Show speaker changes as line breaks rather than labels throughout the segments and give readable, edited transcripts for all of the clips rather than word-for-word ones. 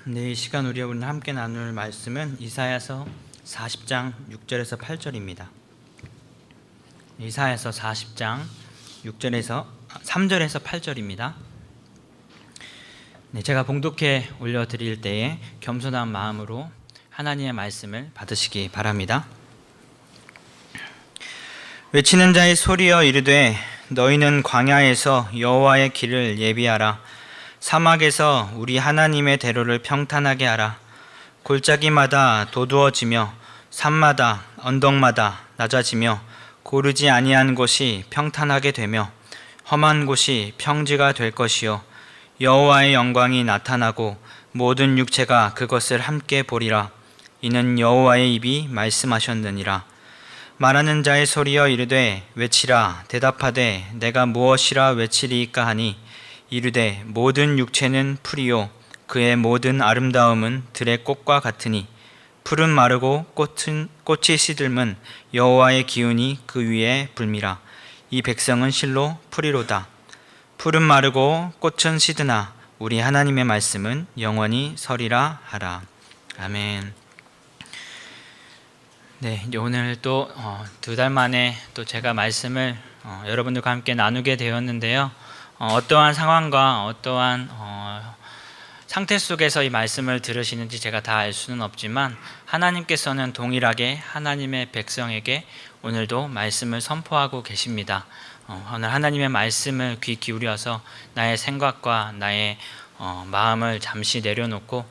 이 시간 우리 오늘 함께 나눌 말씀은 이사야서 40장 6절에서 8절입니다. 이사야서 40장 3절에서 8절입니다. 제가 봉독해 올려드릴 때에 겸손한 마음으로 하나님의 말씀을 받으시기 바랍니다. 외치는 자의 소리여 이르되 너희는 광야에서 여호와의 길을 예비하라. 사막에서 우리 하나님의 대로를 평탄하게 하라. 골짜기마다 도두어지며 산마다 언덕마다 낮아지며 고르지 아니한 곳이 평탄하게 되며 험한 곳이 평지가 될 것이요 여호와의 영광이 나타나고 모든 육체가 그것을 함께 보리라. 이는 여호와의 입이 말씀하셨느니라. 말하는 자의 소리여 이르되 외치라. 대답하되 내가 무엇이라 외치리이까 하니 이르되 모든 육체는 풀이요 그의 모든 아름다움은 들의 꽃과 같으니 풀은 마르고 꽃이 시들면 여호와의 기운이 그 위에 불미라. 이 백성은 실로 풀이로다. 풀은 마르고 꽃은 시드나 우리 하나님의 말씀은 영원히 서리라 하라. 아멘. 이제 오늘 또 2달 만에 또 제가 말씀을 여러분들과 함께 나누게 되었는데요. 어떠한 상황과 어떠한 상태 속에서 이 말씀을 들으시는지 제가 다 알 수는 없지만 하나님께서는 동일하게 하나님의 백성에게 오늘도 말씀을 선포하고 계십니다. 오늘 하나님의 말씀을 귀 기울여서 나의 생각과 나의 마음을 잠시 내려놓고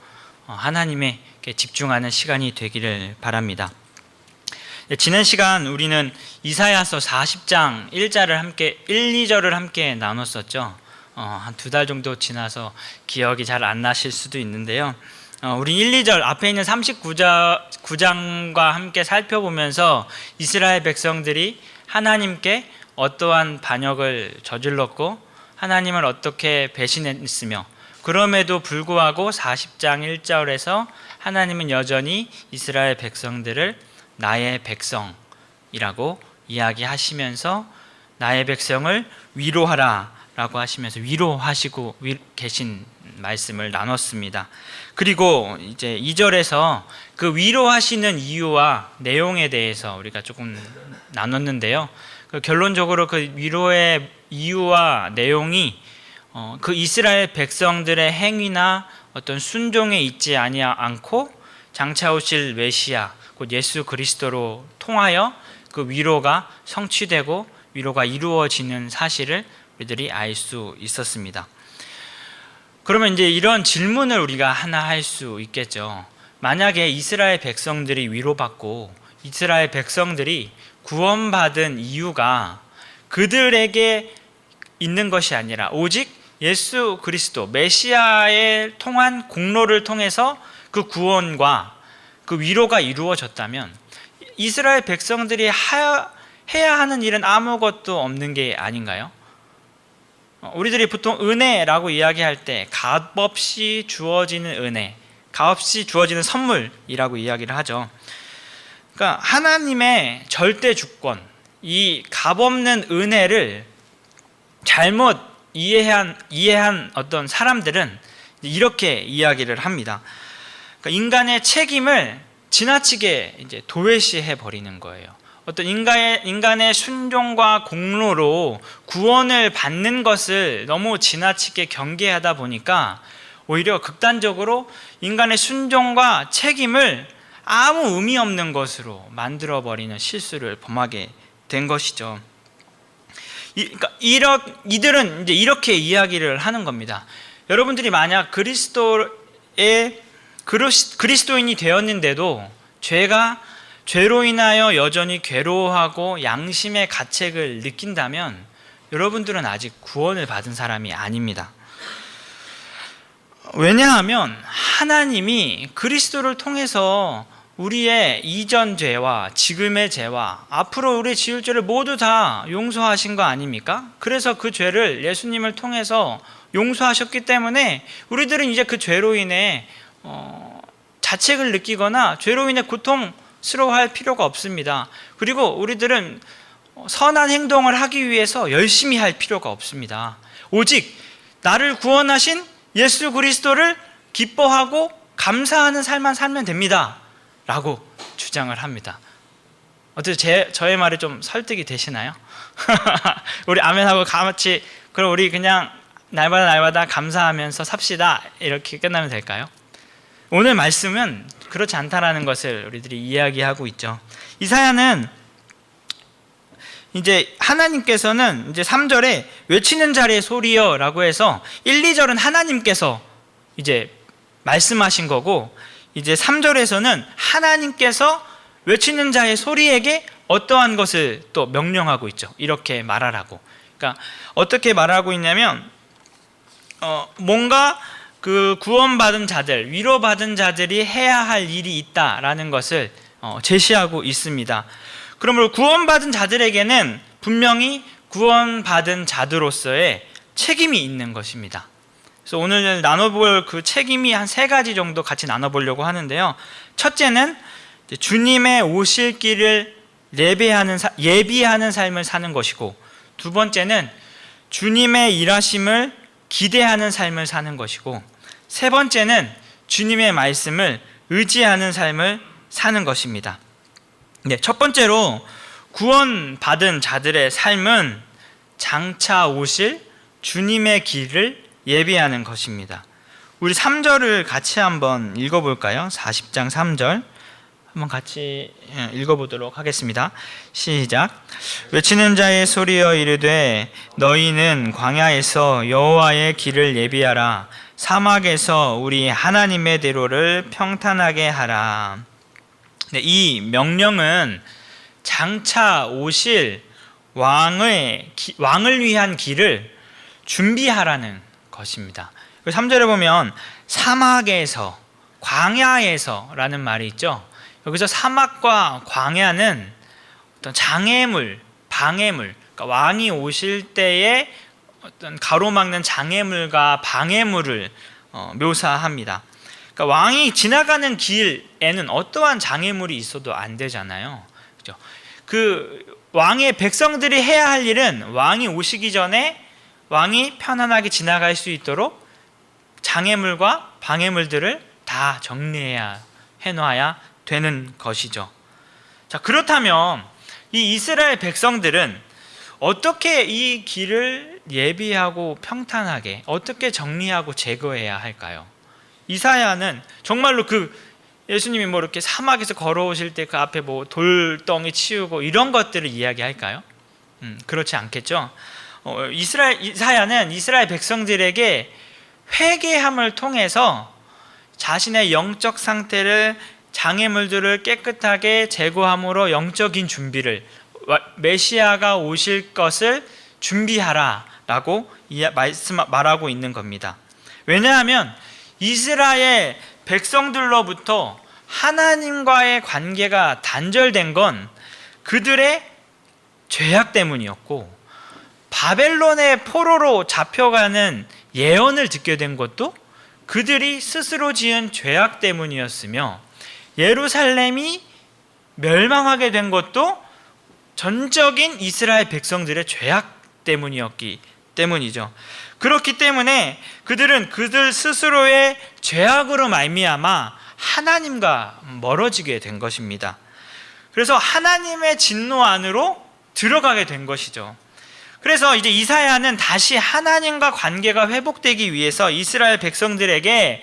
하나님에게 집중하는 시간이 되기를 바랍니다. 지난 시간 우리는 이사야서 40장 2절을 함께 나눴었죠. 한 2달 정도 지나서 기억이 잘 안 나실 수도 있는데요. 우리 1, 2절 앞에 있는 39장과 함께 살펴보면서 이스라엘 백성들이 하나님께 어떠한 반역을 저질렀고 하나님을 어떻게 배신했으며 그럼에도 불구하고 40장 1절에서 하나님은 여전히 이스라엘 백성들을 나의 백성이라고 이야기하시면서 나의 백성을 위로하라 라고 하시면서 위로하시고 계신 말씀을 나눴습니다. 그리고 이제 2절에서 그 위로하시는 이유와 내용에 대해서 우리가 조금 나눴는데요. 결론적으로 그 위로의 이유와 내용이 그 이스라엘 백성들의 행위나 어떤 순종에 있지 않고 장차 오실 메시아 곧 예수 그리스도로 통하여 그 위로가 성취되고 위로가 이루어지는 사실을 우리들이 알 수 있었습니다. 그러면 이제 이런 질문을 우리가 하나 할 수 있겠죠. 만약에 이스라엘 백성들이 위로받고 이스라엘 백성들이 구원받은 이유가 그들에게 있는 것이 아니라 오직 예수 그리스도 메시아의 통한 공로를 통해서 그 구원과 그 위로가 이루어졌다면 이스라엘 백성들이 해야 하는 일은 아무것도 없는 게 아닌가요? 우리들이 보통 은혜라고 이야기할 때 값없이 주어지는 은혜, 값없이 주어지는 선물이라고 이야기를 하죠. 그러니까 하나님의 절대 주권, 이 값없는 은혜를 잘못 이해한 어떤 사람들은 이렇게 이야기를 합니다. 그러니까 인간의 책임을 지나치게 이제 도외시해 버리는 거예요. 어떤 인간의 순종과 공로로 구원을 받는 것을 너무 지나치게 경계하다 보니까 오히려 극단적으로 인간의 순종과 책임을 아무 의미 없는 것으로 만들어 버리는 실수를 범하게 된 것이죠. 그러니까 이들은 이제 이렇게 이야기를 하는 겁니다. 여러분들이 만약 그리스도인이 되었는데도 죄로 인하여 여전히 괴로워하고 양심의 가책을 느낀다면 여러분들은 아직 구원을 받은 사람이 아닙니다. 왜냐하면 하나님이 그리스도를 통해서 우리의 이전 죄와 지금의 죄와 앞으로 우리 지을 죄를 모두 다 용서하신 거 아닙니까? 그래서 그 죄를 예수님을 통해서 용서하셨기 때문에 우리들은 이제 그 죄로 인해 자책을 느끼거나 죄로 인해 고통스러워할 필요가 없습니다. 그리고 우리들은 선한 행동을 하기 위해서 열심히 할 필요가 없습니다. 오직 나를 구원하신 예수 그리스도를 기뻐하고 감사하는 삶만 살면 됩니다 라고 주장을 합니다. 어떻게 저의 말이 좀 설득이 되시나요? 우리 아멘하고 같이 그럼 우리 그냥 날마다 감사하면서 삽시다 이렇게 끝나면 될까요? 오늘 말씀은 그렇지 않다라는 것을 우리들이 이야기하고 있죠. 이사야는 이제 하나님께서는 이제 3절에 외치는 자의 소리여 라고 해서 1, 2절은 하나님께서 이제 말씀하신 거고, 이제 3절에서는 하나님께서 외치는 자의 소리에게 어떠한 것을 또 명령하고 있죠. 이렇게 말하라고. 그러니까 어떻게 말하고 있냐면 뭔가 그 구원받은 자들, 위로받은 자들이 해야 할 일이 있다라는 것을 제시하고 있습니다. 그러므로 구원받은 자들에게는 분명히 구원받은 자들로서의 책임이 있는 것입니다. 그래서 오늘 나눠볼 그 책임이 한 3가지 정도 같이 나눠보려고 하는데요. 첫째는 주님의 오실 길을 예비하는 삶을 사는 것이고, 두 번째는 주님의 일하심을 기대하는 삶을 사는 것이고, 세 번째는 주님의 말씀을 의지하는 삶을 사는 것입니다. 네, 첫 번째로 구원받은 자들의 삶은 장차 오실 주님의 길을 예비하는 것입니다. 우리 3절을 같이 한번 읽어볼까요? 40장 3절 한번 같이 읽어보도록 하겠습니다. 시작. 외치는 자의 소리여 이르되 너희는 광야에서 여호와의 길을 예비하라. 사막에서 우리 하나님의 대로를 평탄하게 하라. 네, 이 명령은 장차 오실 왕을 위한 길을 준비하라는 것입니다. 3절에 보면 사막에서, 광야에서라는 말이 있죠. 여기서 사막과 광야는 어떤 장애물, 방해물, 그러니까 왕이 오실 때에 어떤 가로막는 장애물과 방해물을 묘사합니다. 그러니까 왕이 지나가는 길에는 어떠한 장애물이 있어도 안 되잖아요. 그렇죠? 그 왕의 백성들이 해야 할 일은 왕이 오시기 전에 왕이 편안하게 지나갈 수 있도록 장애물과 방해물들을 다 정리해야 해놔야 되는 것이죠. 자, 그렇다면 이 이스라엘 백성들은 어떻게 이 길을 예비하고 평탄하게 어떻게 정리하고 제거해야 할까요? 이사야는 정말로 그 예수님이 뭐 이렇게 사막에서 걸어오실 때 그 앞에 뭐 돌덩이 치우고 이런 것들을 이야기할까요? 그렇지 않겠죠. 이사야는 이스라엘 백성들에게 회개함을 통해서 자신의 영적 상태를, 장애물들을 깨끗하게 제거함으로 영적인 준비를, 메시아가 오실 것을 준비하라라고 말하고 있는 겁니다. 왜냐하면 이스라엘 백성들로부터 하나님과의 관계가 단절된 건 그들의 죄악 때문이었고, 바벨론의 포로로 잡혀가는 예언을 듣게 된 것도 그들이 스스로 지은 죄악 때문이었으며, 예루살렘이 멸망하게 된 것도 전적인 이스라엘 백성들의 죄악 때문이었기 때문이죠. 그렇기 때문에 그들은 그들 스스로의 죄악으로 말미암아 하나님과 멀어지게 된 것입니다. 그래서 하나님의 진노 안으로 들어가게 된 것이죠. 그래서 이제 이사야는 다시 하나님과 관계가 회복되기 위해서 이스라엘 백성들에게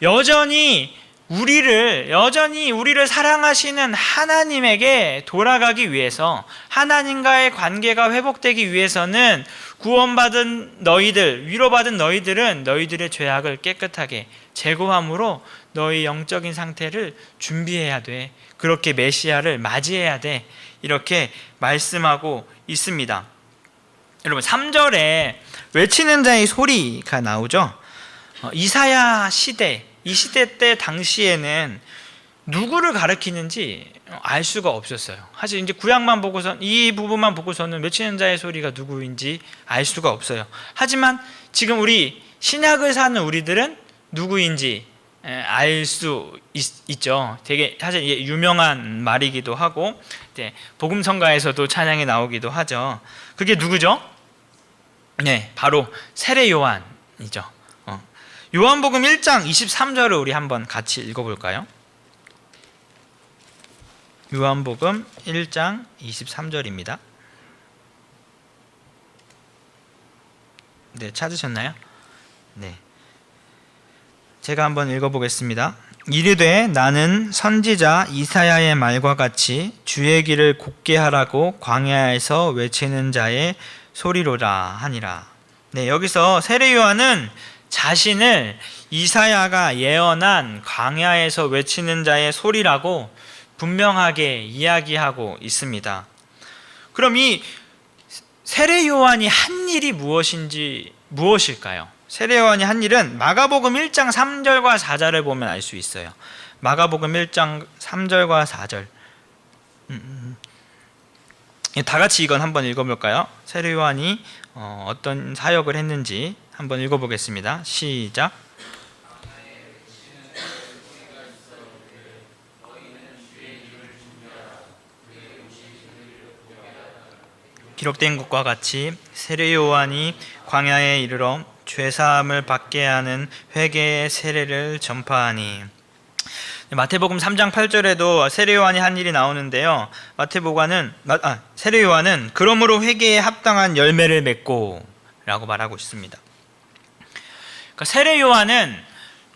여전히 우리를 사랑하시는 하나님에게 돌아가기 위해서, 하나님과의 관계가 회복되기 위해서는 구원받은 너희들, 위로받은 너희들은 너희들의 죄악을 깨끗하게 제거함으로 너희 영적인 상태를 준비해야 돼. 그렇게 메시아를 맞이해야 돼. 이렇게 말씀하고 있습니다. 여러분, 3절에 외치는 자의 소리가 나오죠. 이사야 시대, 이 시대 때 당시에는 누구를 가리키는지 알 수가 없었어요. 사실 이제 구약만 보고서, 이 부분만 보고서는 외치는 자의 소리가 누구인지 알 수가 없어요. 하지만 지금 우리 신약을 사는 우리들은 누구인지 알 수 있죠. 되게 사실 유명한 말이기도 하고, 복음성가에서도 찬양이 나오기도 하죠. 그게 누구죠? 네, 바로 세례 요한이죠. 요한복음 1장 23절을 우리 한번 같이 읽어볼까요? 요한복음 1장 23절입니다. 네, 찾으셨나요? 네. 제가 한번 읽어보겠습니다. 이르되 나는 선지자 이사야의 말과 같이 주의 길을 곧게 하라고 광야에서 외치는 자의 소리로라 하니라. 네, 여기서 세례 요한은 자신을 이사야가 예언한 광야에서 외치는 자의 소리라고 분명하게 이야기하고 있습니다. 그럼 이 세례 요한이 한 일이 무엇일까요? 세례 요한이 한 일은 마가복음 1장 3절과 4절을 보면 알 수 있어요. 마가복음 1장 3절과 4절. 다 같이 이건 한번 읽어볼까요? 세례 요한이 어떤 사역을 했는지 한번 읽어보겠습니다. 시작. 기록된 것과 같이 세례 요한이 광야에 이르러 죄사함을 받게 하는 회개의 세례를 전파하니. 마태복음 3장 8절에도 세례 요한이 한 일이 나오는데요. 세례 요한은 그러므로 회개에 합당한 열매를 맺고 라고 말하고 있습니다. 그러니까 세례 요한은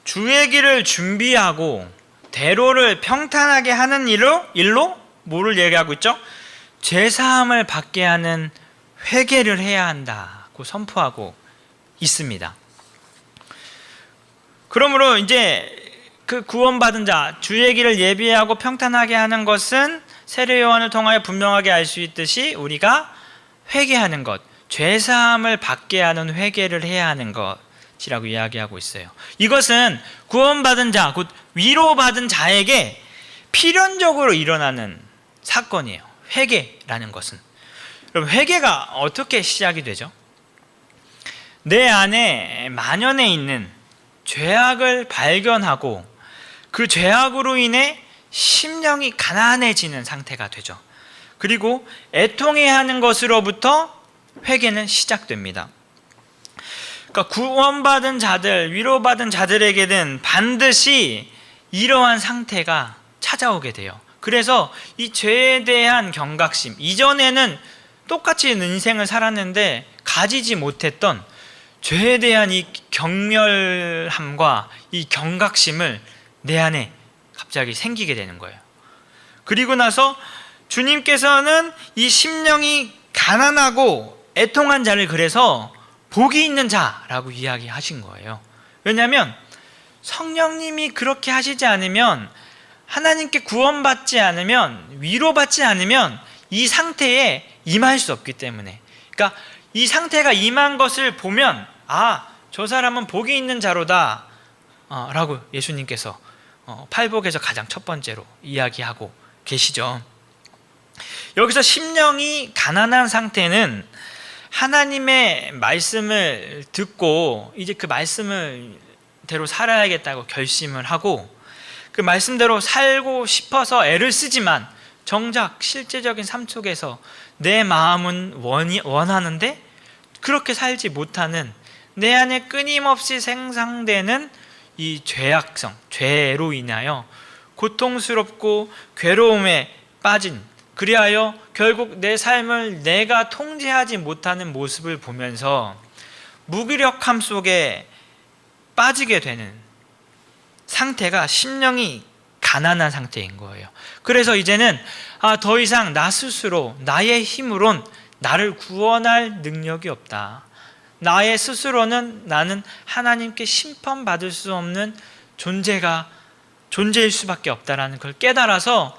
주의 길을 준비하고 대로를 평탄하게 하는 일로 뭐를 얘기하고 있죠? 죄사함을 받게 하는 회개를 해야 한다고 선포하고 있습니다. 그러므로 이제 그 구원받은 자, 주의 길을 예비하고 평탄하게 하는 것은 세례 요한을 통하여 분명하게 알 수 있듯이 우리가 회개하는 것, 죄사함을 받게 하는 회개를 해야 하는 것이라고 이야기하고 있어요. 이것은 구원받은 자, 곧 위로받은 자에게 필연적으로 일어나는 사건이에요. 회개라는 것은. 그럼 회개가 어떻게 시작이 되죠? 내 안에 만연해 있는 죄악을 발견하고 그 죄악으로 인해 심령이 가난해지는 상태가 되죠. 그리고 애통해야 하는 것으로부터 회개는 시작됩니다. 그러니까 구원받은 자들, 위로받은 자들에게는 반드시 이러한 상태가 찾아오게 돼요. 그래서 이 죄에 대한 경각심, 이전에는 똑같이 인생을 살았는데 가지지 못했던 죄에 대한 이 경멸함과 이 경각심을 내 안에 갑자기 생기게 되는 거예요. 그리고 나서 주님께서는 이 심령이 가난하고 애통한 자를 그래서 복이 있는 자라고 이야기하신 거예요. 왜냐하면 성령님이 그렇게 하시지 않으면, 하나님께 구원받지 않으면, 위로받지 않으면 이 상태에 임할 수 없기 때문에. 그러니까 이 상태가 임한 것을 보면 저 사람은 복이 있는 자로다 라고 예수님께서 팔복에서 가장 첫 번째로 이야기하고 계시죠. 여기서 심령이 가난한 상태는 하나님의 말씀을 듣고 이제 그 말씀대로 살아야겠다고 결심을 하고 그 말씀대로 살고 싶어서 애를 쓰지만 정작 실제적인 삶 속에서 내 마음은 원하는데 그렇게 살지 못하는, 내 안에 끊임없이 생산되는 이 죄악성, 죄로 인하여 고통스럽고 괴로움에 빠진, 그리하여 결국 내 삶을 내가 통제하지 못하는 모습을 보면서 무기력함 속에 빠지게 되는 상태가 심령이 가난한 상태인 거예요. 그래서 이제는 더 이상 나 스스로, 나의 힘으론 나를 구원할 능력이 없다. 나의 스스로는 나는 하나님께 심판받을 수 없는 존재일 수밖에 없다라는 걸 깨달아서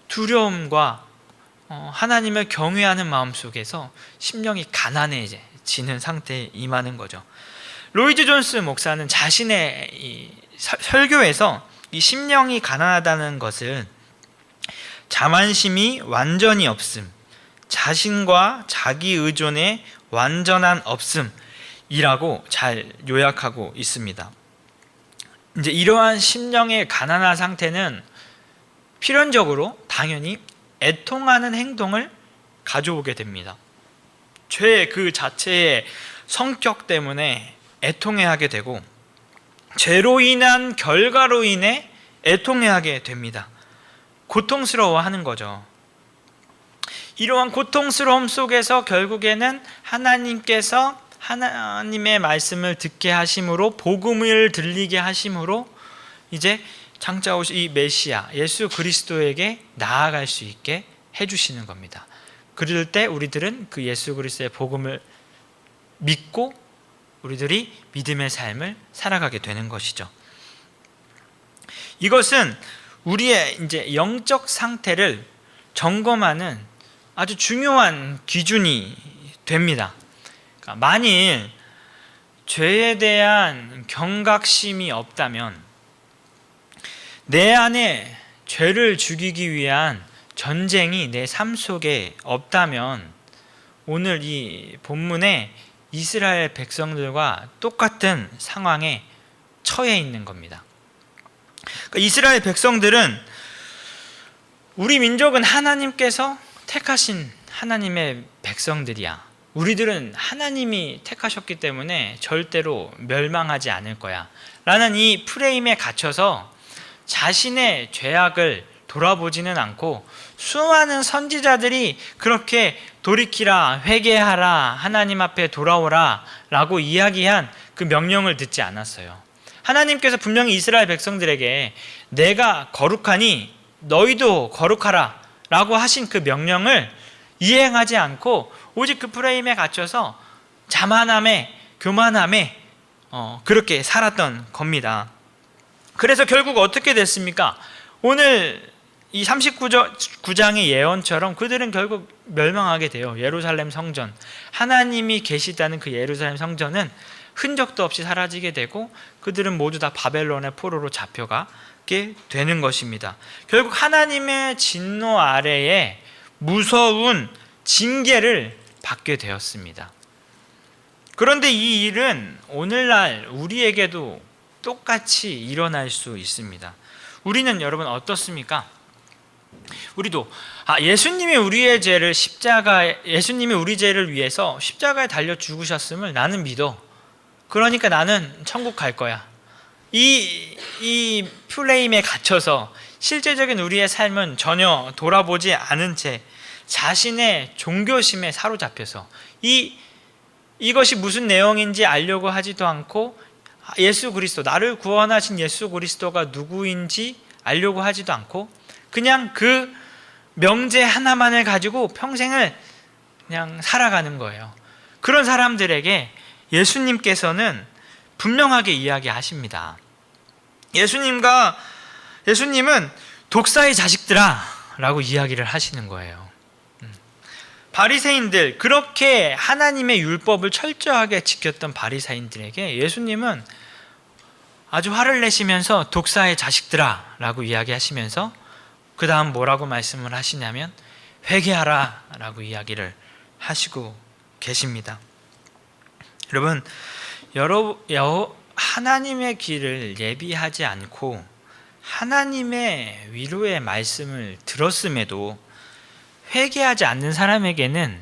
두려움과 하나님을 경외하는 마음 속에서 심령이 가난해지는 상태에 임하는 거죠. 로이드 존스 목사는 자신의 이 설교에서 이 심령이 가난하다는 것을 자만심이 완전히 없음, 자신과 자기 의존의 완전한 없음이라고 잘 요약하고 있습니다. 이제 이러한 심령의 가난한 상태는 필연적으로 당연히 애통하는 행동을 가져오게 됩니다. 죄 그 자체의 성격 때문에 애통해 하게 되고, 죄로 인한 결과로 인해 애통해하게 됩니다. 고통스러워하는 거죠. 이러한 고통스러움 속에서 결국에는 하나님께서 하나님의 말씀을 듣게 하심으로, 복음을 들리게 하심으로 이제 장차 오실 이 메시아 예수 그리스도에게 나아갈 수 있게 해주시는 겁니다. 그럴 때 우리들은 그 예수 그리스도의 복음을 믿고 우리들이 믿음의 삶을 살아가게 되는 것이죠. 이것은 우리의 이제 영적 상태를 점검하는 아주 중요한 기준이 됩니다. 그러니까 만일 죄에 대한 경각심이 없다면, 내 안에 죄를 죽이기 위한 전쟁이 내 삶 속에 없다면, 오늘 이 본문에 이스라엘 백성들과 똑같은 상황에 처해 있는 겁니다. 그러니까 이스라엘 백성들은, 우리 민족은 하나님께서 택하신 하나님의 백성들이야, 우리들은 하나님이 택하셨기 때문에 절대로 멸망하지 않을 거야 라는 이 프레임에 갇혀서 자신의 죄악을 돌아보지는 않고, 수많은 선지자들이 그렇게 돌이키라, 회개하라, 하나님 앞에 돌아오라 라고 이야기한 그 명령을 듣지 않았어요. 하나님께서 분명히 이스라엘 백성들에게 내가 거룩하니 너희도 거룩하라 라고 하신 그 명령을 이행하지 않고 오직 그 프레임에 갇혀서 자만함에, 교만함에 그렇게 살았던 겁니다. 그래서 결국 어떻게 됐습니까? 오늘 이 39장의 예언처럼 그들은 결국 멸망하게 돼요. 예루살렘 성전, 하나님이 계시다는 그 예루살렘 성전은 흔적도 없이 사라지게 되고, 그들은 모두 다 바벨론의 포로로 잡혀가게 되는 것입니다. 결국 하나님의 진노 아래에 무서운 징계를 받게 되었습니다. 그런데 이 일은 오늘날 우리에게도 똑같이 일어날 수 있습니다. 우리는 여러분 어떻습니까? 우리도 예수님이 우리의 죄를 예수님이 우리 죄를 위해서 십자가에 달려 죽으셨음을 나는 믿어. 그러니까 나는 천국 갈 거야. 이 프레임에 갇혀서 실제적인 우리의 삶은 전혀 돌아보지 않은 채 자신의 종교심에 사로잡혀서 이것이 무슨 내용인지 알려고 하지도 않고, 예수 그리스도, 나를 구원하신 예수 그리스도가 누구인지 알려고 하지도 않고, 그냥 그 명제 하나만을 가지고 평생을 그냥 살아가는 거예요. 그런 사람들에게 예수님께서는 분명하게 이야기하십니다. 예수님은 독사의 자식들아 라고 이야기를 하시는 거예요. 바리새인들, 그렇게 하나님의 율법을 철저하게 지켰던 바리새인들에게 예수님은 아주 화를 내시면서 독사의 자식들아 라고 이야기하시면서 그 다음 뭐라고 말씀을 하시냐면 회개하라 라고 이야기를 하시고 계십니다. 여러분, 하나님의 길을 예비하지 않고 하나님의 위로의 말씀을 들었음에도 회개하지 않는 사람에게는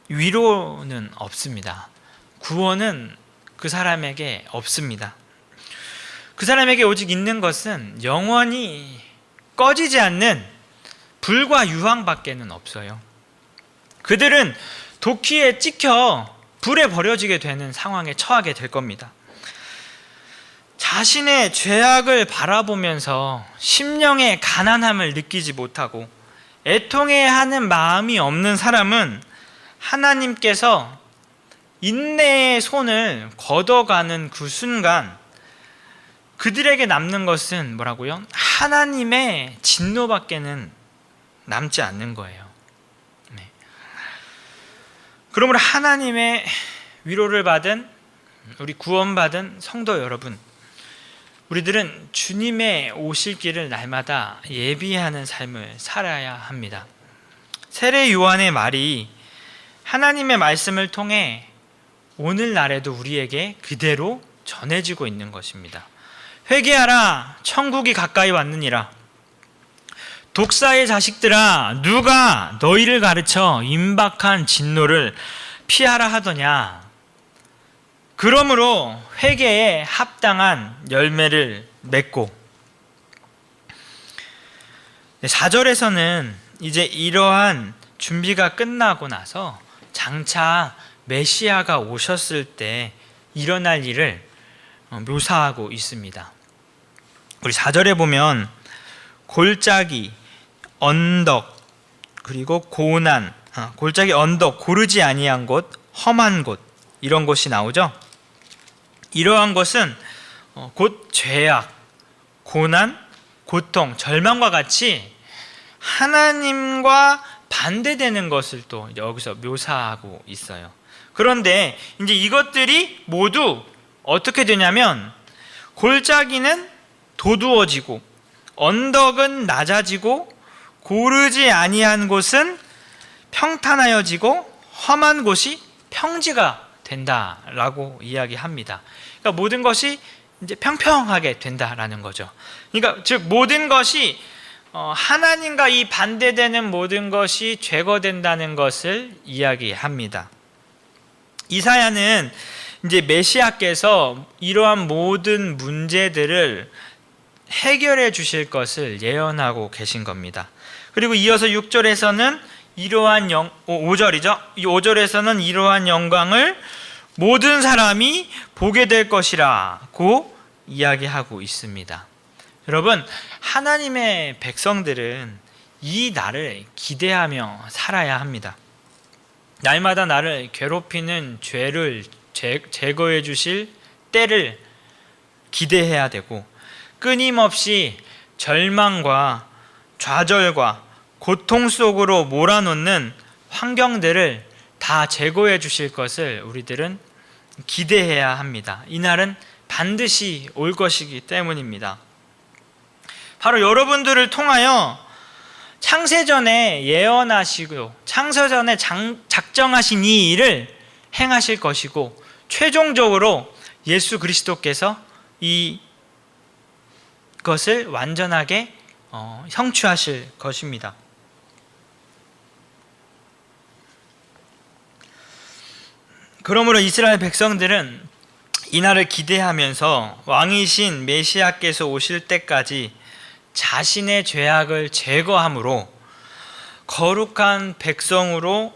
위로는 없습니다. 구원은 그 사람에게 없습니다. 그 사람에게 오직 있는 것은 영원히 꺼지지 않는 불과 유황밖에는 없어요. 그들은 도끼에 찍혀 불에 버려지게 되는 상황에 처하게 될 겁니다. 자신의 죄악을 바라보면서 심령의 가난함을 느끼지 못하고 애통해하는 마음이 없는 사람은 하나님께서 인내의 손을 걷어가는 그 순간 그들에게 남는 것은 뭐라고요? 하나님의 진노밖에는 남지 않는 거예요. 네. 그러므로 하나님의 위로를 받은, 우리 구원받은 성도 여러분, 우리들은 주님의 오실 길을 날마다 예비하는 삶을 살아야 합니다. 세례 요한의 말이 하나님의 말씀을 통해 오늘날에도 우리에게 그대로 전해지고 있는 것입니다. 회개하라, 천국이 가까이 왔느니라. 독사의 자식들아, 누가 너희를 가르쳐 임박한 진노를 피하라 하더냐. 그러므로 회개에 합당한 열매를 맺고, 4절에서는 이제 이러한 준비가 끝나고 나서 장차 메시아가 오셨을 때 일어날 일을 묘사하고 있습니다. 우리 4절에 보면 골짜기, 언덕, 그리고 고난, 골짜기, 언덕, 고르지 아니한 곳, 험한 곳, 이런 곳이 나오죠. 이러한 것은 곧 죄악, 고난, 고통, 절망과 같이 하나님과 반대되는 것을 또 여기서 묘사하고 있어요. 그런데 이제 이것들이 모두 어떻게 되냐면, 골짜기는 도두어지고 언덕은 낮아지고 고르지 아니한 곳은 평탄하여지고 험한 곳이 평지가 된다라고 이야기합니다. 그러니까 모든 것이 이제 평평하게 된다라는 거죠. 그러니까 즉 모든 것이 하나님과 이 반대되는 모든 것이 제거된다는 것을 이야기합니다. 이사야는 이제 메시아께서 이러한 모든 문제들을 해결해 주실 것을 예언하고 계신 겁니다. 그리고 이어서 6절에서는 이러한 5절이죠. 이 5절에서는 이러한 영광을 모든 사람이 보게 될 것이라고 이야기하고 있습니다. 여러분, 하나님의 백성들은 이 날을 기대하며 살아야 합니다. 날마다 나를 괴롭히는 죄를 제거해 주실 때를 기대해야 되고, 끊임없이 절망과 좌절과 고통 속으로 몰아넣는 환경들을 다 제거해 주실 것을 우리들은 기대해야 합니다. 이 날은 반드시 올 것이기 때문입니다. 바로 여러분들을 통하여 창세전에 예언하시고 창세전에 작정하신 이 일을 행하실 것이고, 최종적으로 예수 그리스도께서 이것을 완전하게 성취하실 것입니다. 그러므로 이스라엘 백성들은 이날을 기대하면서 왕이신 메시아께서 오실 때까지 자신의 죄악을 제거함으로 거룩한 백성으로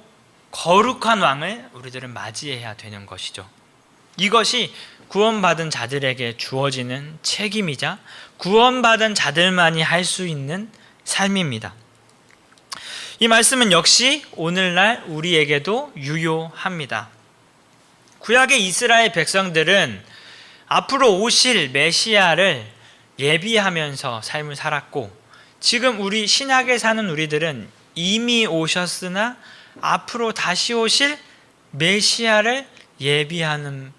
거룩한 왕을 우리들은 맞이해야 되는 것이죠. 이것이 구원받은 자들에게 주어지는 책임이자 구원받은 자들만이 할 수 있는 삶입니다. 이 말씀은 역시 오늘날 우리에게도 유효합니다. 구약의 이스라엘 백성들은 앞으로 오실 메시아를 예비하면서 삶을 살았고, 지금 우리 신약에 사는 우리들은 이미 오셨으나 앞으로 다시 오실 메시아를 예비하는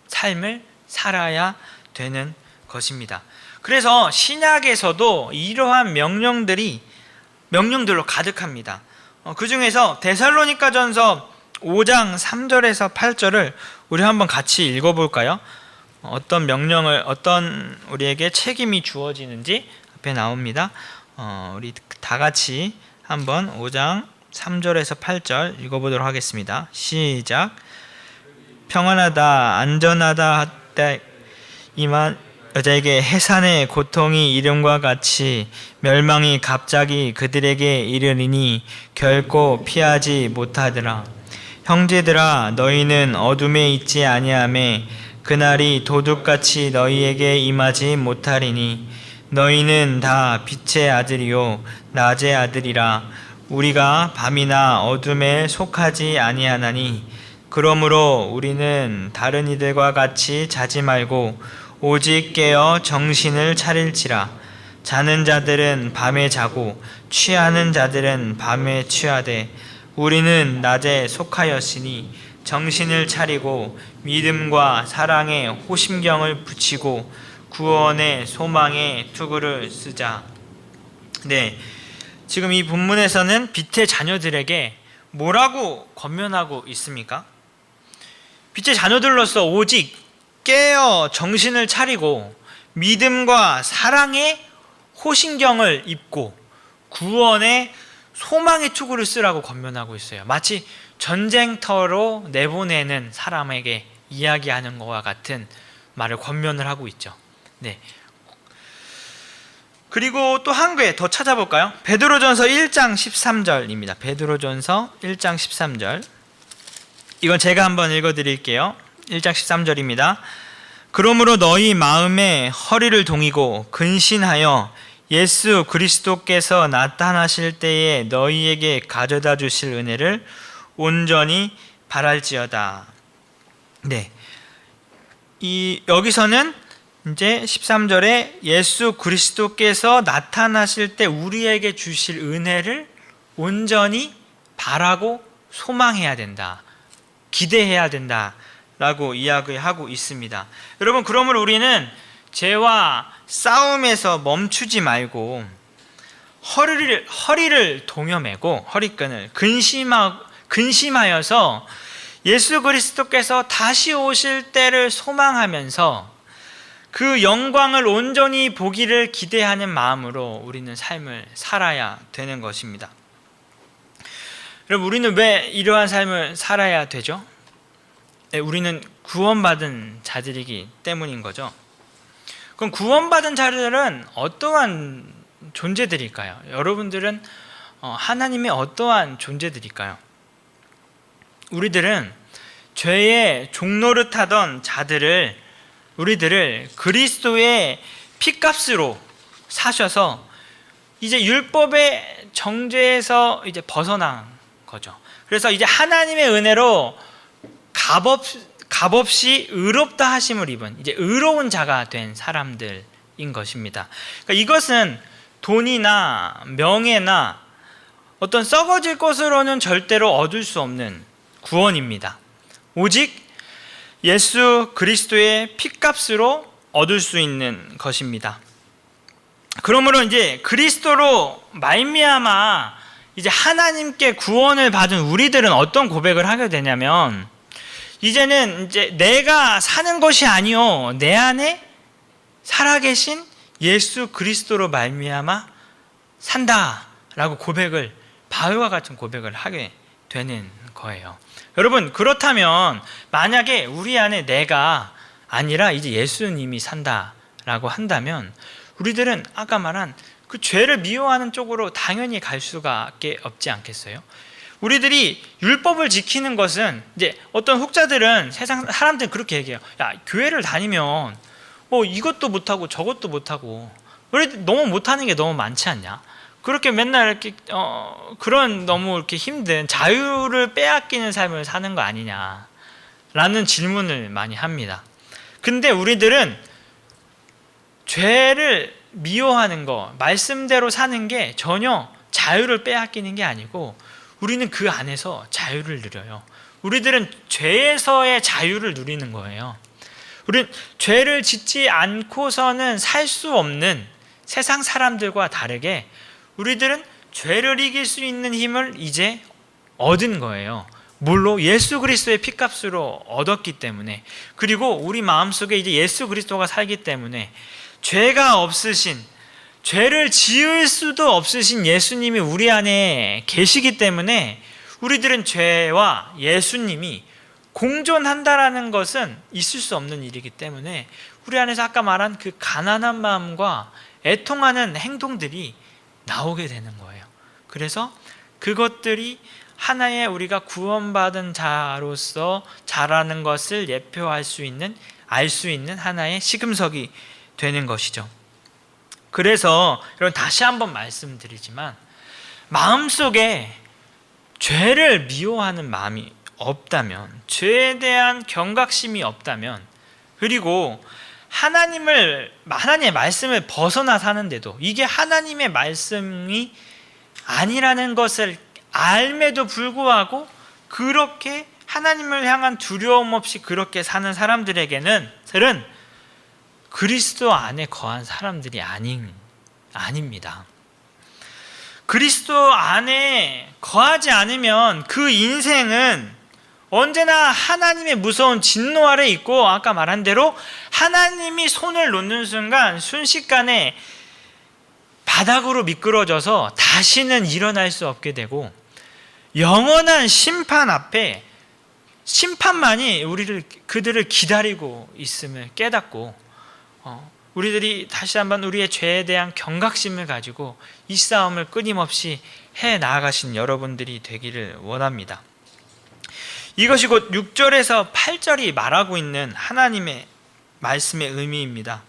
삶을 살아야 되는 것입니다. 그래서 신약에서도 이러한 명령들로 가득합니다. 그 중에서 데살로니가전서 5장 3절에서 8절을 우리 한번 같이 읽어볼까요? 어떤 명령을, 어떤 우리에게 책임이 주어지는지 앞에 나옵니다. 우리 다 같이 한번 5장 3절에서 8절 읽어보도록 하겠습니다. 시작. 평안하다 안전하다 하되 이만 여자에게 해산의 고통이 이름과 같이 멸망이 갑자기 그들에게 이르리니 결코 피하지 못하더라. 형제들아, 너희는 어둠에 있지 아니하매 그날이 도둑같이 너희에게 임하지 못하리니 너희는 다 빛의 아들이요 낮의 아들이라. 우리가 밤이나 어둠에 속하지 아니하나니 그러므로 우리는 다른 이들과 같이 자지 말고 오직 깨어 정신을 차릴지라. 자는 자들은 밤에 자고 취하는 자들은 밤에 취하되 우리는 낮에 속하였으니 정신을 차리고 믿음과 사랑에 호심경을 붙이고 구원의 소망에 투구를 쓰자. 네, 지금 이 본문에서는 빛의 자녀들에게 뭐라고 권면하고 있습니까? 빛의 자녀들로서 오직 깨어 정신을 차리고 믿음과 사랑의 호심경을 입고 구원의 소망의 투구를 쓰라고 권면하고 있어요. 마치 전쟁터로 내보내는 사람에게 이야기하는 것과 같은 말을 권면을 하고 있죠. 네. 그리고 또 한 개 더 찾아볼까요? 베드로전서 1장 13절입니다. 베드로전서 1장 13절. 이건 제가 한번 읽어드릴게요. 1장 13절입니다. 그러므로 너희 마음에 허리를 동이고 근신하여 예수 그리스도께서 나타나실 때에 너희에게 가져다 주실 은혜를 온전히 바랄지어다. 네. 여기서는 이제 13절에 예수 그리스도께서 나타나실 때 우리에게 주실 은혜를 온전히 바라고 소망해야 된다. 기대해야 된다라고 이야기하고 있습니다. 여러분, 그러므로 우리는 죄와 싸움에서 멈추지 말고 허리를 동여매고 허리끈을 근심하여서 예수 그리스도께서 다시 오실 때를 소망하면서 그 영광을 온전히 보기를 기대하는 마음으로 우리는 삶을 살아야 되는 것입니다. 여러분, 우리는 왜 이러한 삶을 살아야 되죠? 네, 우리는 구원받은 자들이기 때문인 거죠. 그럼 구원받은 자들은 어떠한 존재들일까요? 여러분들은 하나님의 어떠한 존재들일까요? 우리들은 죄의 종노릇하던 우리들을 그리스도의 피값으로 사셔서 이제 율법의 정죄에서 이제 벗어난 거죠. 그래서 이제 하나님의 은혜로 값없이 의롭다 하심을 입은 이제 의로운 자가 된 사람들인 것입니다. 그러니까 이것은 돈이나 명예나 어떤 썩어질 것으로는 절대로 얻을 수 없는 구원입니다. 오직 예수 그리스도의 피값으로 얻을 수 있는 것입니다. 그러므로 이제 그리스도로 말미암아 이제 하나님께 구원을 받은 우리들은 어떤 고백을 하게 되냐면, 이제는 이제 내가 사는 것이 아니요 내 안에 살아계신 예수 그리스도로 말미암아 산다라고 고백을, 바울과 같은 고백을 하게 되는 거예요. 여러분, 그렇다면 만약에 우리 안에 내가 아니라 이제 예수님이 산다라고 한다면 우리들은 아까 말한 그 죄를 미워하는 쪽으로 당연히 갈 수밖에 없지 않겠어요? 우리들이 율법을 지키는 것은 이제 어떤 혹자들은 세상 사람들은 그렇게 얘기해요. 야, 교회를 다니면 이것도 못하고 저것도 못하고 우리 너무 못하는 게 너무 많지 않냐? 그렇게 맨날 이렇게 그런 너무 이렇게 힘든 자유를 빼앗기는 삶을 사는 거 아니냐라는 질문을 많이 합니다. 근데 우리들은 죄를 미워하는 거, 말씀대로 사는 게 전혀 자유를 빼앗기는 게 아니고 우리는 그 안에서 자유를 누려요. 우리들은 죄에서의 자유를 누리는 거예요. 우리는 죄를 짓지 않고서는 살 수 없는 세상 사람들과 다르게 우리들은 죄를 이길 수 있는 힘을 이제 얻은 거예요. 뭘로? 예수 그리스도의 피값으로 얻었기 때문에, 그리고 우리 마음속에 이제 예수 그리스도가 살기 때문에 죄가 없으신, 죄를 지을 수도 없으신 예수님이 우리 안에 계시기 때문에 우리들은 죄와 예수님이 공존한다라는 것은 있을 수 없는 일이기 때문에 우리 안에서 아까 말한 그 가난한 마음과 애통하는 행동들이 나오게 되는 거예요. 그래서 그것들이 하나의 우리가 구원받은 자로서 자라는 것을 예표할 수 있는, 알 수 있는 하나의 시금석이 되는 것이죠. 그래서 여러분, 다시 한번 말씀드리지만 마음속에 죄를 미워하는 마음이 없다면, 죄에 대한 경각심이 없다면, 그리고 하나님의 말씀을 벗어나 사는데도 이게 하나님의 말씀이 아니라는 것을 알매도 불구하고 그렇게 하나님을 향한 두려움 없이 그렇게 사는 사람들에게는 그리스도 안에 거한 사람들이 아닙니다. 그리스도 안에 거하지 않으면 그 인생은 언제나 하나님의 무서운 진노 아래 있고, 아까 말한 대로 하나님이 손을 놓는 순간 순식간에 바닥으로 미끄러져서 다시는 일어날 수 없게 되고 영원한 심판 앞에
심판만이 그들을 기다리고 있음을 깨닫고 우리들이 다시 한번 우리의 죄에 대한 경각심을 가지고 이 싸움을 끊임없이 해 나아가신 여러분들이 되기를 원합니다. 이것이 곧 6절에서 8절이 말하고 있는 하나님의 말씀의 의미입니다.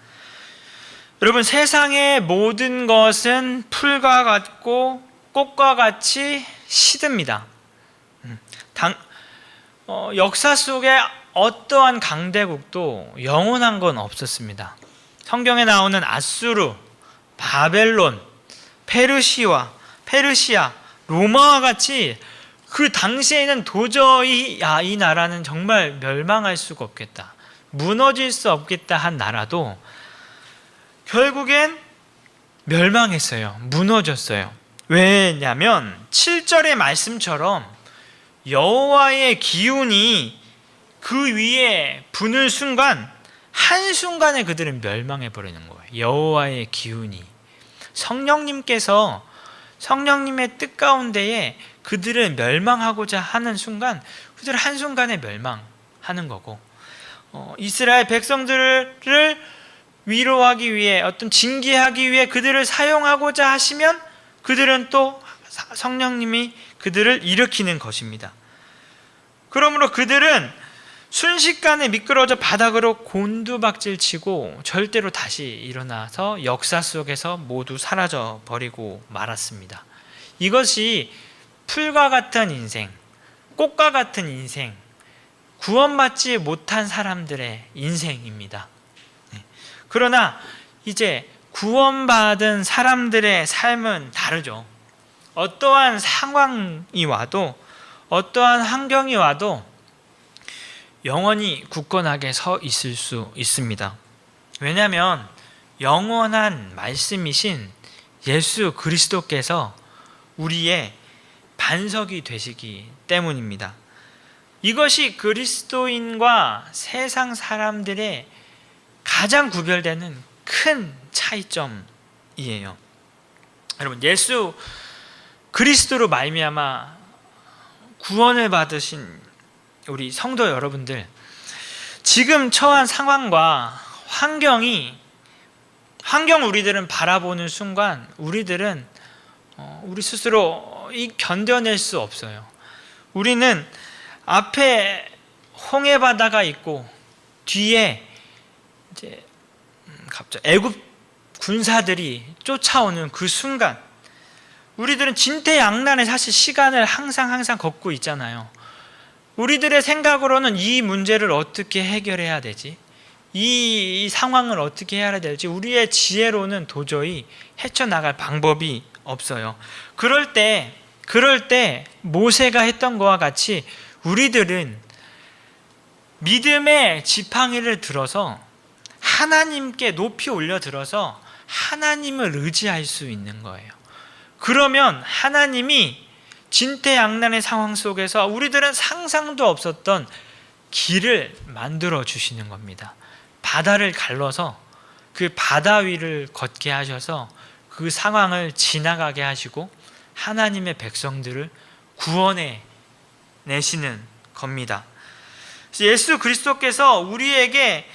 여러분, 세상의 모든 것은 풀과 같고 꽃과 같이 시듭니다. 역사 속에 어떠한 강대국도 영원한 건 없었습니다. 성경에 나오는 아수르, 바벨론, 페르시아, 로마와 같이 그 당시에는 도저히 이 나라는 정말 멸망할 수가 없겠다, 무너질 수 없겠다 한 나라도 결국엔 멸망했어요. 무너졌어요. 왜냐하면 7절의 말씀처럼 여호와의 기운이 그 위에 부는 순간 한순간에 그들은 멸망해 버리는 거예요. 여호와의 기운이, 성령님의 뜻 가운데에 그들을 멸망하고자 하는 순간 그들은 한순간에 멸망하는 거고, 이스라엘 백성들을 위로하기 위해, 징계하기 위해 그들을 사용하고자 하시면 그들은 또 성령님이 그들을 일으키는 것입니다. 그러므로 그들은 순식간에 미끄러져 바닥으로 곤두박질치고 절대로 다시 일어나서 역사 속에서 모두 사라져 버리고 말았습니다. 이것이 풀과 같은 인생, 꽃과 같은 인생, 구원받지 못한 사람들의 인생입니다. 그러나 이제 구원받은 사람들의 삶은 다르죠. 어떠한 상황이 와도, 어떠한 환경이 와도 영원히 굳건하게 서 있을 수 있습니다. 왜냐하면 영원한 말씀이신 예수 그리스도께서 우리의 반석이 되시기 때문입니다. 이것이 그리스도인과 세상 사람들의 가장 구별되는 큰 차이점이에요. 여러분, 예수 그리스도로 말미암아 구원을 받으신 우리 성도 여러분들, 지금 처한 상황과 환경 우리들은 바라보는 순간 우리들은 우리 스스로 견뎌낼 수 없어요. 우리는 앞에 홍해 바다가 있고 뒤에 이제 갑자기 애굽 군사들이 쫓아오는 그 순간 우리들은 진퇴양난의 사실 시간을 항상 걷고 있잖아요. 우리들의 생각으로는 이 문제를 어떻게 해결해야 되지? 이 상황을 어떻게 해야 될지 우리의 지혜로는 도저히 헤쳐나갈 방법이 없어요. 그럴 때 모세가 했던 것과 같이 우리들은 믿음의 지팡이를 들어서 하나님께 높이 올려들어서 하나님을 의지할 수 있는 거예요. 그러면 하나님이 진퇴양난의 상황 속에서 우리들은 상상도 없었던 길을 만들어 주시는 겁니다. 바다를 갈라서 그 바다 위를 걷게 하셔서 그 상황을 지나가게 하시고 하나님의 백성들을 구원해 내시는 겁니다. 예수 그리스도께서 우리에게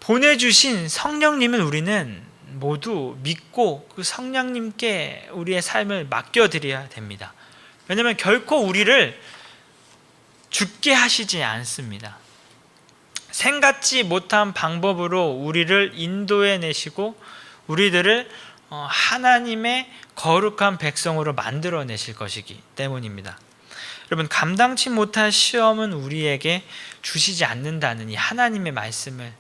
보내주신 성령님을 우리는 모두 믿고 그 성령님께 우리의 삶을 맡겨드려야 됩니다. 왜냐하면 결코 우리를 죽게 하시지 않습니다. 생각지 못한 방법으로 우리를 인도해 내시고 우리들을 하나님의 거룩한 백성으로 만들어 내실 것이기 때문입니다. 여러분, 감당치 못할 시험은 우리에게 주시지 않는다는 이 하나님의 말씀을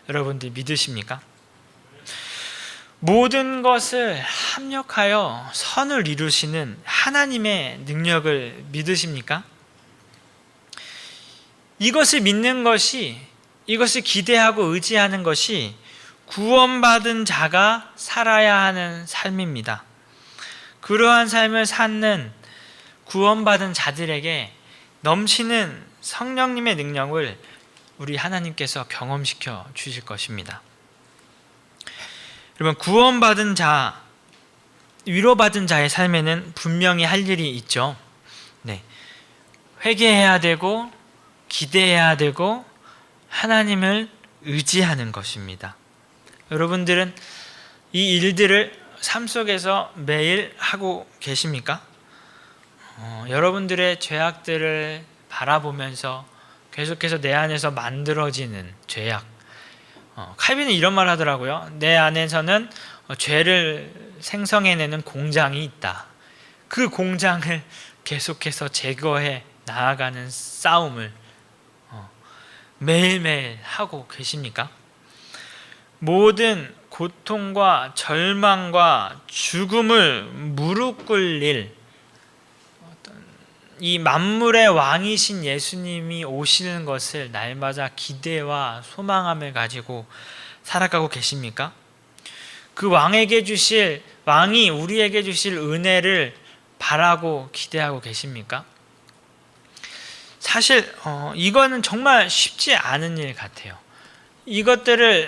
여러분들 믿으십니까? 모든 것을 합력하여 선을 이루시는 하나님의 능력을 믿으십니까? 이것을 믿는 것이, 이것을 기대하고 의지하는 것이 구원받은 자가 살아야 하는 삶입니다. 그러한 삶을 사는 구원받은 자들에게 넘치는 성령님의 능력을 우리 하나님께서 경험시켜 주실 것입니다. 여러분, 구원받은 자, 위로받은 자의 삶에는 분명히 할 일이 있죠. 회개해야 되고 기대해야 되고 하나님을 의지하는 것입니다. 여러분들은 이 일들을 삶 속에서 매일 하고 계십니까? 여러분들의 죄악들을 바라보면서 계속해서 내 안에서 만들어지는 죄악. 칼빈은 이런 말 하더라고요. 내 안에서는 죄를 생성해내는 공장이 있다. 그 공장을 계속해서 제거해 나아가는 싸움을 매일매일 하고 계십니까? 모든 고통과 절망과 죽음을 무릎 꿇릴 이 만물의 왕이신 예수님이 오시는 것을 날마다 기대와 소망함을 가지고 살아가고 계십니까? 그 왕이 우리에게 주실 은혜를 바라고 기대하고 계십니까? 사실 이거는 정말 쉽지 않은 일 같아요. 이것들이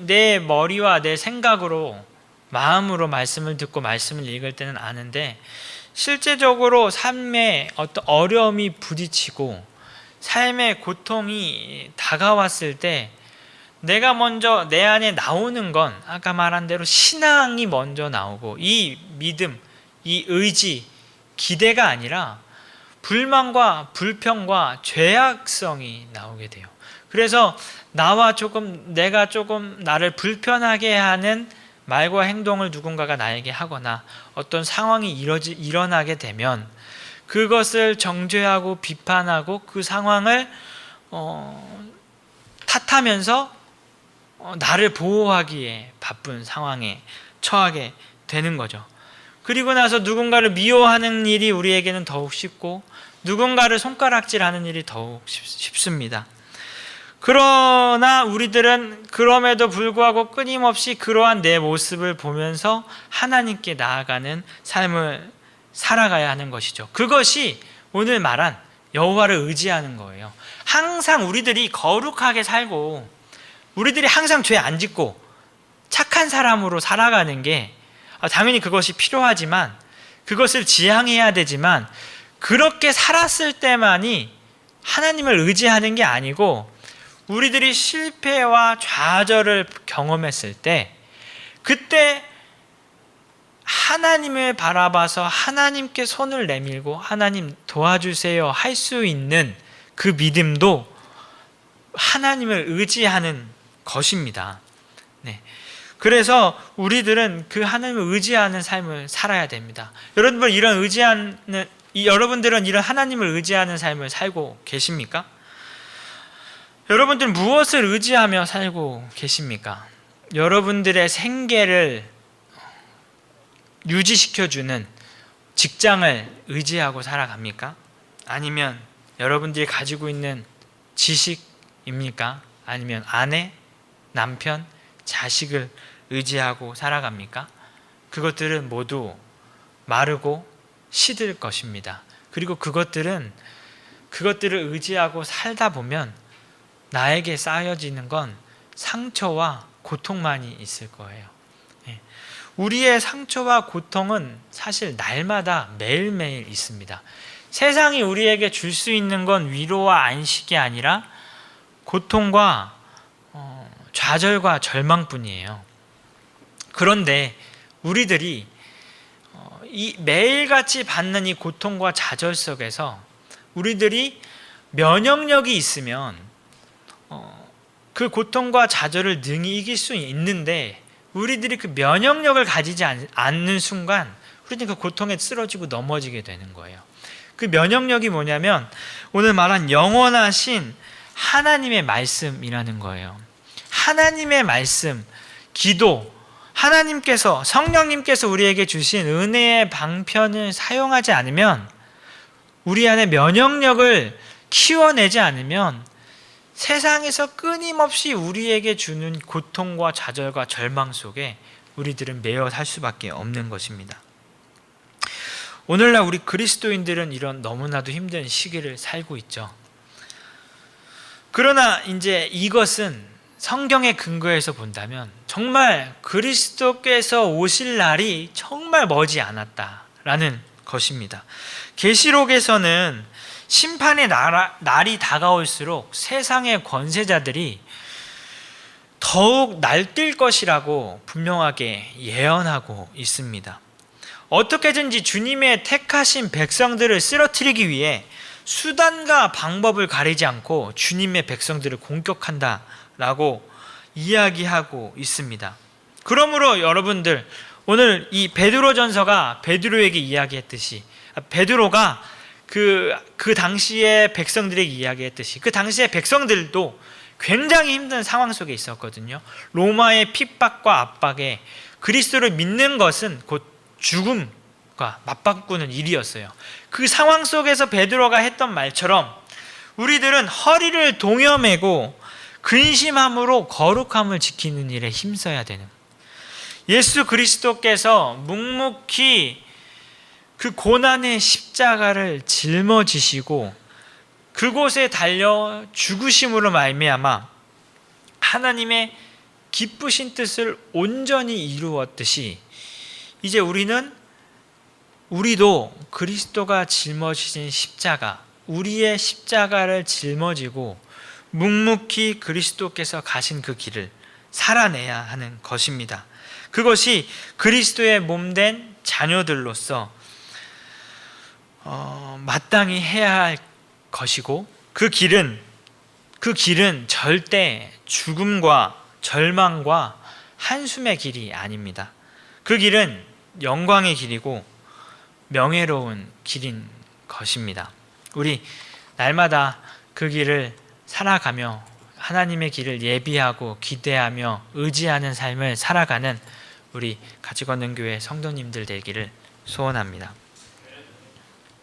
내 머리와 내 생각으로 마음으로 말씀을 듣고 말씀을 읽을 때는 아는데, 실제적으로 삶에 어떤 어려움이 부딪히고 삶의 고통이 다가왔을 때 내가 먼저 내 안에 나오는 건 아까 말한 대로 신앙이 먼저 나오고, 이 믿음, 이 의지, 기대가 아니라 불만과 불평과 죄악성이 나오게 돼요. 그래서 내가 조금 나를 불편하게 하는 말과 행동을 누군가가 나에게 하거나 어떤 상황이 일어나게 되면 그것을 정죄하고 비판하고 그 상황을 탓하면서 나를 보호하기에 바쁜 상황에 처하게 되는 거죠. 그리고 나서 누군가를 미워하는 일이 우리에게는 더욱 쉽고, 누군가를 손가락질하는 일이 더욱 쉽습니다. 그러나 우리들은 그럼에도 불구하고 끊임없이 그러한 내 모습을 보면서 하나님께 나아가는 삶을 살아가야 하는 것이죠. 그것이 오늘 말한 여호와를 의지하는 거예요. 항상 우리들이 거룩하게 살고 우리들이 항상 죄 안 짓고 착한 사람으로 살아가는 게 당연히 그것이 필요하지만, 그것을 지향해야 되지만, 그렇게 살았을 때만이 하나님을 의지하는 게 아니고, 우리들이 실패와 좌절을 경험했을 때 그때 하나님을 바라봐서 하나님께 손을 내밀고 하나님 도와주세요 할 수 있는 그 믿음도 하나님을 의지하는 것입니다. 네. 그래서 우리들은 그 하나님을 의지하는 삶을 살아야 됩니다. 여러분들은 이런 하나님을 의지하는 삶을 살고 계십니까? 여러분들은 무엇을 의지하며 살고 계십니까? 여러분들의 생계를 유지시켜주는 직장을 의지하고 살아갑니까? 아니면 여러분들이 가지고 있는 지식입니까? 아니면 아내, 남편, 자식을 의지하고 살아갑니까? 그것들은 모두 마르고 시들 것입니다. 그리고 그것들을 의지하고 살다 보면 나에게 쌓여지는 건 상처와 고통만이 있을 거예요. 우리의 상처와 고통은 사실 날마다 매일매일 있습니다. 세상이 우리에게 줄 수 있는 건 위로와 안식이 아니라 고통과 좌절과 절망뿐이에요. 그런데 우리들이 이 매일같이 받는 이 고통과 좌절 속에서 우리들이 면역력이 있으면 그 고통과 좌절을 능히 이길 수 있는데, 우리들이 그 면역력을 가지지 않는 순간 우리는 그 고통에 쓰러지고 넘어지게 되는 거예요. 그 면역력이 뭐냐면 오늘 말한 영원하신 하나님의 말씀이라는 거예요. 하나님의 말씀, 기도, 성령님께서 우리에게 주신 은혜의 방편을 사용하지 않으면, 우리 안에 면역력을 키워내지 않으면 세상에서 끊임없이 우리에게 주는 고통과 좌절과 절망 속에 우리들은 매여 살 수밖에 없는 것입니다. 오늘날 우리 그리스도인들은 이런 너무나도 힘든 시기를 살고 있죠. 그러나 이제 이것은 성경의 근거에서 본다면 정말 그리스도께서 오실 날이 정말 머지 않았다라는 것입니다. 계시록에서는 심판의 날이 다가올수록 세상의 권세자들이 더욱 날뛸 것이라고 분명하게 예언하고 있습니다. 어떻게든지 주님의 택하신 백성들을 쓰러뜨리기 위해 수단과 방법을 가리지 않고 주님의 백성들을 공격한다라고 이야기하고 있습니다. 그러므로 여러분들, 오늘 이 베드로전서가 베드로에게 이야기했듯이, 베드로가 그 당시의 백성들에게 이야기했듯이, 그 당시의 백성들도 굉장히 힘든 상황 속에 있었거든요. 로마의 핍박과 압박에 그리스도를 믿는 것은 곧 죽음과 맞바꾸는 일이었어요. 그 상황 속에서 베드로가 했던 말처럼 우리들은 허리를 동여매고 근심함으로 거룩함을 지키는 일에 힘써야 되는, 예수 그리스도께서 묵묵히 그 고난의 십자가를 짊어지시고 그곳에 달려 죽으심으로 말미암아 하나님의 기쁘신 뜻을 온전히 이루었듯이, 이제 우리도 그리스도가 짊어지신 십자가, 우리의 십자가를 짊어지고 묵묵히 그리스도께서 가신 그 길을 살아내야 하는 것입니다. 그것이 그리스도의 몸된 자녀들로서 마땅히 해야 할 것이고, 그 길은 절대 죽음과 절망과 한숨의 길이 아닙니다. 그 길은 영광의 길이고 명예로운 길인 것입니다. 우리 날마다 그 길을 살아가며 하나님의 길을 예비하고 기대하며 의지하는 삶을 살아가는 우리 같이 걷는 교회 성도님들 되기를 소원합니다.